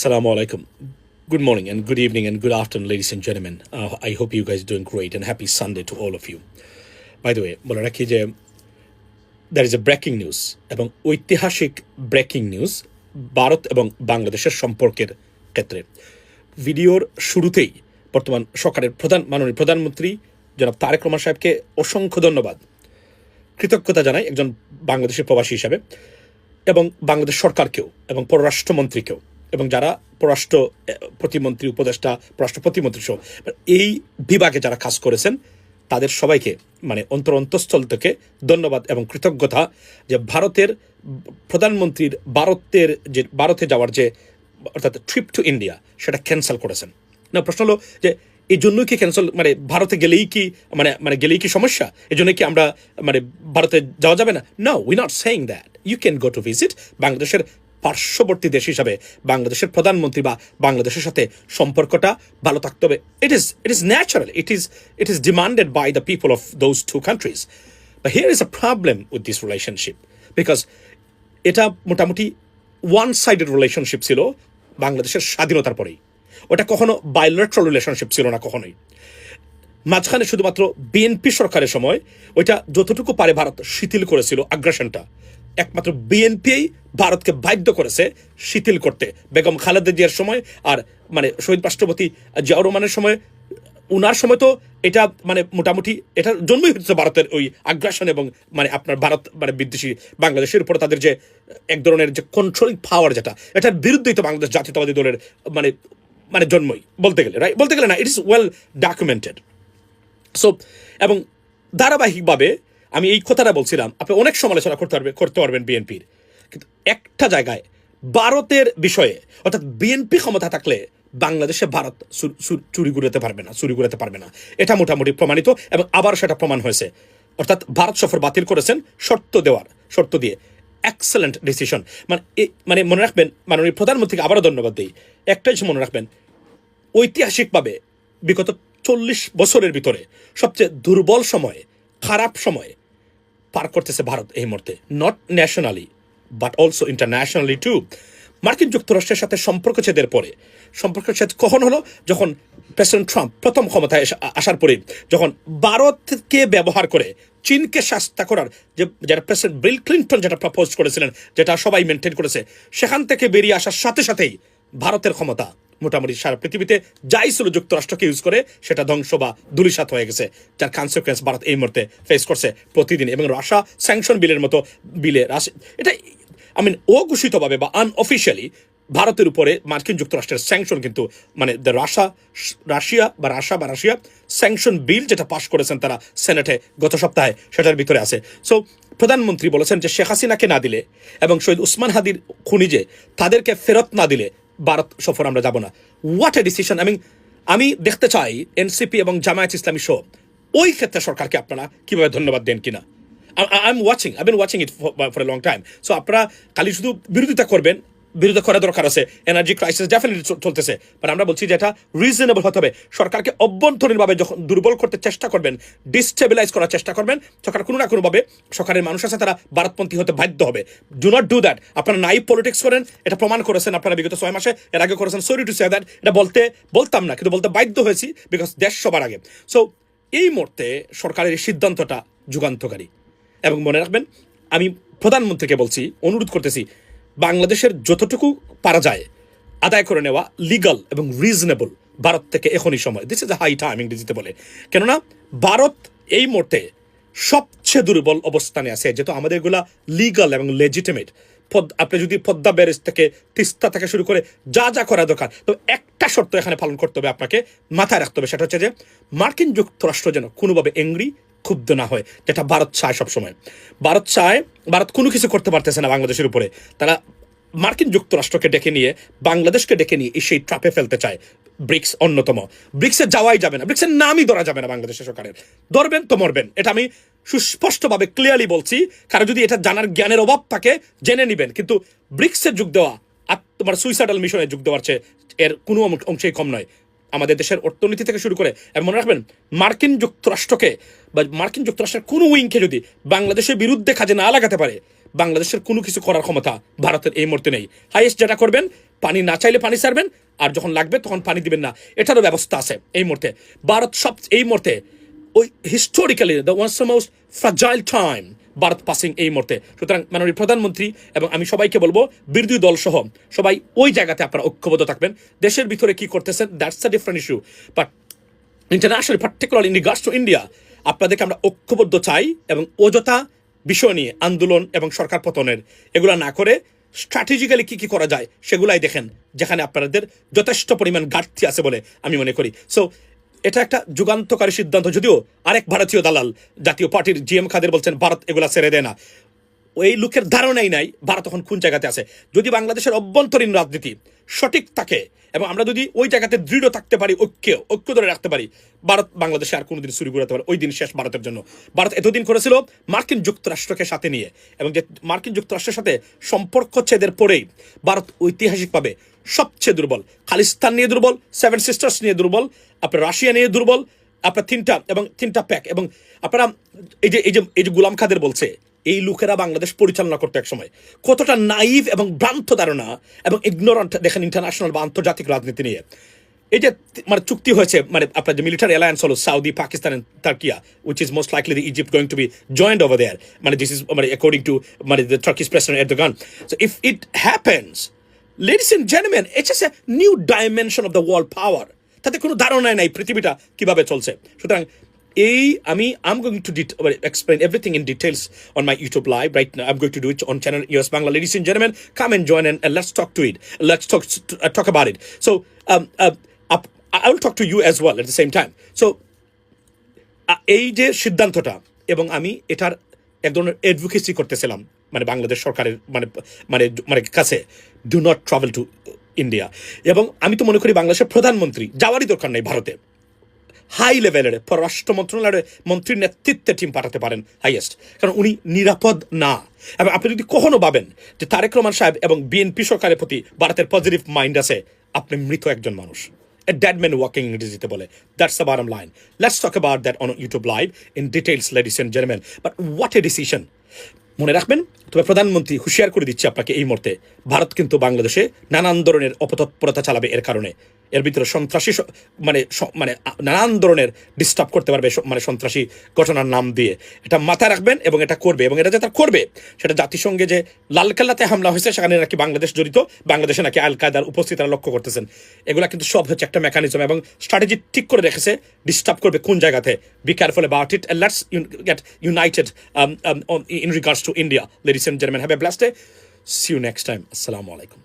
Assalamu alaikum. Good morning and good evening and good afternoon, ladies and gentlemen. I hope you guys are doing great and happy Sunday to all of you. By the way, বলে রাখি যে there is a breaking news এবং ঐতিহাসিক breaking news Bharat এবং বাংলাদেশের সম্পর্কের ক্ষেত্রে। ভিডিওর শুরুতেই বর্তমান সরকারের মাননীয় প্রধানমন্ত্রী জনাব তারেক রহমান সাহেবকে অসংখ্য ধন্যবাদ, কৃতজ্ঞতা জানাই একজন বাংলাদেশের প্রবাসী হিসাবে, এবং বাংলাদেশ সরকারকেও এবং পররাষ্ট্রমন্ত্রীকেও এবং যারা পররাষ্ট্র প্রতিমন্ত্রী, উপদেষ্টা, পররাষ্ট্র প্রতিমন্ত্রী সহ এই বিভাগে যারা কাজ করেছেন তাদের সবাইকে অন্তঃস্থল থেকে ধন্যবাদ এবং কৃতজ্ঞতা যে ভারতের প্রধানমন্ত্রীর ভারতে যাওয়ার যে অর্থাৎ ট্রিপ টু ইন্ডিয়া সেটা ক্যান্সেল করেছেন। না, প্রশ্ন হলো যে এই জন্যই কি ক্যান্সেল, ভারতে গেলেই কি গেলেই কি সমস্যা, এই জন্য কি আমরা ভারতে যাওয়া যাবে না? No, we not saying that. You can go to visit. বাংলাদেশের পার্শ্ববর্তী দেশ হিসাবে বাংলাদেশের প্রধানমন্ত্রী বা বাংলাদেশের সাথে সম্পর্কটা ভালো থাকতে হবে। It is natural, it is demanded by the people of those two countries. But here is a problem with this relationship, because এটা মোটামুটি ওয়ান সাইডেড রিলেশনশিপ ছিল বাংলাদেশের স্বাধীনতার পরেই। ওটা কখনো বাইলেটারাল রিলেশনশিপ ছিল না কখনোই। মাঝখানে শুধুমাত্র বিএনপি সরকারের সময় ওইটা যতটুকু পারে ভারত শিথিল করেছিল আগ্রাসনটা। একমাত্র বিএনপি ভারতকে বাধ্য করেছে শিথিল করতে। বেগম খালেদা জিয়ার সময় আর শহীদ রাষ্ট্রপতি জিয়াউর রহমানের সময়, উনার সময় তো এটা মোটামুটি এটার জন্মই হচ্ছে ভারতের ওই আগ্রাসন এবং আপনার ভারত বিদ্বেষী বাংলাদেশের উপর তাদের যে এক ধরনের যে কন্ট্রোলিং পাওয়ার, যেটা এটার বিরুদ্ধেই তো বাংলাদেশ জাতীয়তাবাদী দলের জন্মই বলতে গেলে না, it is well documented. So এবং ধারাবাহিকভাবে আমি এই কথাটা বলছিলাম, আপনি অনেক সমালোচনা করতে পারবেন বিএনপির, কিন্তু একটা জায়গায় ভারতের বিষয়ে, অর্থাৎ বিএনপি ক্ষমতা থাকলে বাংলাদেশে ভারত চুরি ঘুরাতে পারবে না। এটা মোটামুটি প্রমাণিত এবং আবার সেটা প্রমাণ হয়েছে। অর্থাৎ ভারত সফর বাতিল করেছেন শর্ত দিয়ে। Excellent decision. মনে রাখবেন, মাননীয় প্রধানমন্ত্রীকে আবারও ধন্যবাদ দিই। একটাই মনে রাখবেন, ঐতিহাসিকভাবে বিগত 40 বছরের ভিতরে সবচেয়ে দুর্বল সময়, খারাপ সময় পার করতেছে ভারত এই মুহূর্তে, not nationally but also internationally too. মার্কিন যুক্তরাষ্ট্রের সাথে সম্পর্ক ছেদের পরে, সম্পর্ক ছেদ কখন হলো? যখন প্রেসিডেন্ট ট্রাম্প প্রথম ক্ষমতায় আসার পরে যখন ভারতকে ব্যবহার করে চীনকে শাস্তা করার যেটা প্রেসিডেন্ট বিল ক্লিন্টন যেটা প্রপোজ করেছিলেন, যেটা সবাই মেনটেন করেছে, সেখান থেকে বেরিয়ে আসার সাথে সাথেই ভারতের ক্ষমতা মোটামুটি সারা পৃথিবীতে যাই ছিল যুক্তরাষ্ট্রকে ইউজ করে সেটা ধ্বংস বা ধূলিসাৎ হয়ে গেছে, যার কনসিকুয়েন্স ভারত এই মুহূর্তে ফেস করছে প্রতিদিন। এবং রাশিয়া স্যাংশন বিলের মতো বিলে এটা অঘোষিতভাবে বা আনঅফিসিয়ালি ভারতের উপরে মার্কিন যুক্তরাষ্ট্রের স্যাংশন কিন্তু রাশিয়া স্যাংশন বিল যেটা পাশ করেছেন তারা সেনেটে গত সপ্তাহে, সেটার ভিতরে আছে। সো প্রধানমন্ত্রী বলেছেন যে শেখ হাসিনাকে না দিলে এবং শহীদ উসমান হাদির খুনি যে তাদেরকে ফেরত না দিলে ভারত সফর আমরা যাব না। What a decision! আমি দেখতে চাই এনসিপি এবং জামায়াত ইসলামী সহ ওই ক্ষেত্রে সরকারকে আপনারা কিভাবে ধন্যবাদ দেন কিনা। I've been watching it for a long time. So আপনারা খালি শুধু বিরোধিতা করা দরকার আছে। এনার্জি ক্রাইসিস ডেফিনেটলি চলতেছে, বাট আমরা বলছি যে এটা রিজনেবল হতে হবে। সরকারকে অভ্যন্তরীণভাবে যখন দুর্বল করতে চেষ্টা করবেন, ডিস্টেবিলাইজ করার চেষ্টা করবেন, সরকার কোনো না কোনোভাবে সরকারের মানুষ আছে তারা ভারতপন্থী হতে বাধ্য হবে। Do not do that. আপনারা নাই পলিটিক্স করেন, এটা প্রমাণ করেছেন আপনারা বিগত 6 মাসে। এর আগে করেছেন। সরি টু সে দ্যাট, এটা বলতাম না, কিন্তু বলতে বাধ্য হয়েছি বিকজ দেশ সবার আগে। সো এই মুহূর্তে সরকারের সিদ্ধান্তটা যুগান্তকারী। এবং মনে রাখবেন, আমি প্রধানমন্ত্রীকে বলছি, অনুরোধ করতেছি, বাংলাদেশের যতটুকু পারা যায় আদায় করে নেওয়া লিগাল এবং রিজনেবল ভারত থেকে এখনই সময়। This is a high time ইংরেজিতে বলে। কেননা ভারত এই মুহূর্তে সবচেয়ে দুর্বল অবস্থানে আছে, যেহেতু আমাদের এগুলা লিগাল এবং লেজিটিমেট। আপনি যদি পদ্মা ব্যারেজ থেকে, তিস্তা থেকে শুরু করে যা করা দরকার, তো একটা শর্ত এখানে পালন করতে হবে, আপনাকে মাথায় রাখতে হবে। সেটা হচ্ছে যে মার্কিন যুক্তরাষ্ট্র যেন কোনোভাবে ক্ষুব্ধ না হয়, যেটা ভারত চায় সবসময়। ভারত কোনো কিছু করতে পারতেছে না বাংলাদেশের উপরে। তারা মার্কিন যুক্তরাষ্ট্রকে বাংলাদেশকে ডেকে নিয়ে সেই ট্রাপে ফেলতে চায়। ব্রিক্স অন্যতম। ব্রিক্সে যাওয়াই যাবে না, ব্রিক্সের নামই ধরা যাবে না বাংলাদেশের সরকারের। ধরবেন তো মরবেন, এটা আমি সুস্পষ্টভাবে ক্লিয়ারলি বলছি। কারণ যদি এটা জানার জ্ঞানের অভাব থাকে জেনে নিবেন, কিন্তু ব্রিক্সে যোগ দেওয়া আর তোমার সুইসাইডাল মিশনে যোগ দেওয়ার চেয়ে এর কোনো অংশেই কম নয়। আমাদের দেশের অর্থনীতি থেকে শুরু করে, এবং মনে রাখবেন মার্কিন যুক্তরাষ্ট্রকে বা মার্কিন যুক্তরাষ্ট্রের কোনো উইংকে যদি বাংলাদেশের বিরুদ্ধে কাজে না লাগাতে পারে, বাংলাদেশের কোনো কিছু করার ক্ষমতা ভারতের এই মুহূর্তে নেই। হাইয়েস্ট যেটা করবেন পানি না চাইলে পানি ছাড়বেন, আর যখন লাগবে তখন পানি দিবেন না, এটারও ব্যবস্থা আছে এই মুহূর্তে। ভারত এই মুহূর্তে ওই historically the once the most fragile time Bharat passing এই মুহূর্তে। সুতরাং মাননীয় প্রধানমন্ত্রী এবং আমি সবাইকে বলবো, বিরোধী দল সহ সবাই ওই জায়গাতে আপনারা ঐক্যবদ্ধ থাকবেন। দেশের ভিতরে কি করতেছেন that's a different issue, but international particular in regards to India আপনাদেরকে আমরা ঐক্যবদ্ধ চাই, এবং অযথা বিষয় নিয়ে আন্দোলন এবং সরকার পতনের এগুলা না করে স্ট্র্যাটেজিক্যালি কি করা যায় সেগুলাই দেখেন, যেখানে আপনাদের যথেষ্ট পরিমাণ ঘাটতি আছে বলে আমি মনে করি। সো এটা একটা যুগান্তকারী সিদ্ধান্ত, যদিও আরেক ভারতীয় দালাল জাতীয় পার্টির জিএম খাদের বলছেন ভারত এগুলা ছেড়ে দেয় না। ওই লোকের ধারণাই নাই ভারত এখন কোন জায়গাতে আছে। যদি বাংলাদেশের অভ্যন্তরীণ রাজনীতি সঠিক থাকে এবং আমরা যদি ওই জায়গাতে দৃঢ় থাকতে পারি, ঐক্য ধরে রাখতে পারি, ভারত বাংলাদেশে আর কোনোদিন চুরি ঘুরাতে পারে, ওই দিন শেষ ভারতের জন্য। ভারত এতদিন করেছিল মার্কিন যুক্তরাষ্ট্রকে সাথে নিয়ে, এবং যে মার্কিন যুক্তরাষ্ট্রের সাথে সম্পর্ক ছেদের পরেই ভারত ঐতিহাসিকভাবে সবচেয়ে দুর্বল। খালিস্তান নিয়ে দুর্বল, সেভেন সিস্টার্স নিয়ে দুর্বল, আপনার রাশিয়া নিয়ে দুর্বল, আপনার তিনটা প্যাক। এবং আপনারা এই যে গুলাম খাদের বলছে, এই লোকেরা বাংলাদেশ পরিচালনা করতে এক সময় কতটা নাইভ এবং ভ্রান্ত ধারণা এবং ইগনোরেন্ট দেখেন ইন্টারন্যাশনাল বা আন্তর্জাতিক রাজনীতি নিয়ে। এই যে মানে চুক্তি হয়েছে, মানে আপনার যে মিলিটারি অ্যালায়েন্স হলো Saudi, Pakistan and Turkiye, which is most likely the Egypt going to be joined over there, মানে দিস ইজ মানে অ্যাকর্ডিং টু মানে the Turkish president Erdogan. So if it happens, ladies and gentleman, it's a new dimension of the world power. তাতে কোনো ধারণাই নাই পৃথিবীটা কিভাবে চলছে। সুতরাং I'm going to explain everything in details on my YouTube live right now. I'm going to do it on channel US Bangla. Ladies and gentlemen, come and join and let's talk to it. Let's talk about it. So I will talk to you as well at the same time. So এই যে সিদ্ধান্তটা, এবং আমি এটার এক ধরনের advocacy করতেছিলাম মানে বাংলাদেশ সরকারের মানে মানে মানে কাছে, do not travel to India. এবং আমি তো মনে করি বাংলাদেশের প্রধানমন্ত্রী যাওয়ারই দরকার নেই ভারতে। হাই লেভেলের পররাষ্ট্র মন্ত্রণালয়ের মন্ত্রীর নেতৃত্বে টিম পাঠাতে পারেন হাইয়েস্ট, কারণ উনি নিরাপদ না। এবং আপনি যদি কখনো ভাবেন যে তারেক রহমান সাহেব এবং বিএনপি সরকারের প্রতি ভারতের পজিটিভ মাইন্ড আছে, আপনি মৃত একজন মানুষ। A dead man walking ইংরেজিতে বলে। That's the bottom line. Let's talk about that on YouTube live in details, ladies and gentlemen. But what a decision. মনে রাখবেন, তবে প্রধানমন্ত্রী হুঁশিয়ার করে দিচ্ছে আপনাকে এই মুহূর্তে, ভারত কিন্তু বাংলাদেশে নানান ধরনের অপতৎপরতা চালাবে এর কারণে। এর ভিতরে সন্ত্রাসী মানে নানান ধরনের ডিস্টার্ব করতে পারবে, মানে সন্ত্রাসী ঘটনার নাম দিয়ে। এটা মাথায় রাখবেন এবং এটা করবে, এবং এটা যে তার করবে সেটা জাতিসংঘে যে লালকেল্লাতে হামলা হয়েছে সেখানে নাকি বাংলাদেশ জড়িত, বাংলাদেশে নাকি আল কায়দার উপস্থিতিরা লক্ষ্য করতেছেন, এগুলা কিন্তু সব হচ্ছে একটা মেকানিজম এবং স্ট্র্যাটেজি ঠিক করে রেখেছে ডিস্টার্ব করবে কোন জায়গাতে। Be careful about it and let's get united in regards to India. Ladies and gentlemen, have a blessed day. See you next time. Assalamu alaikum.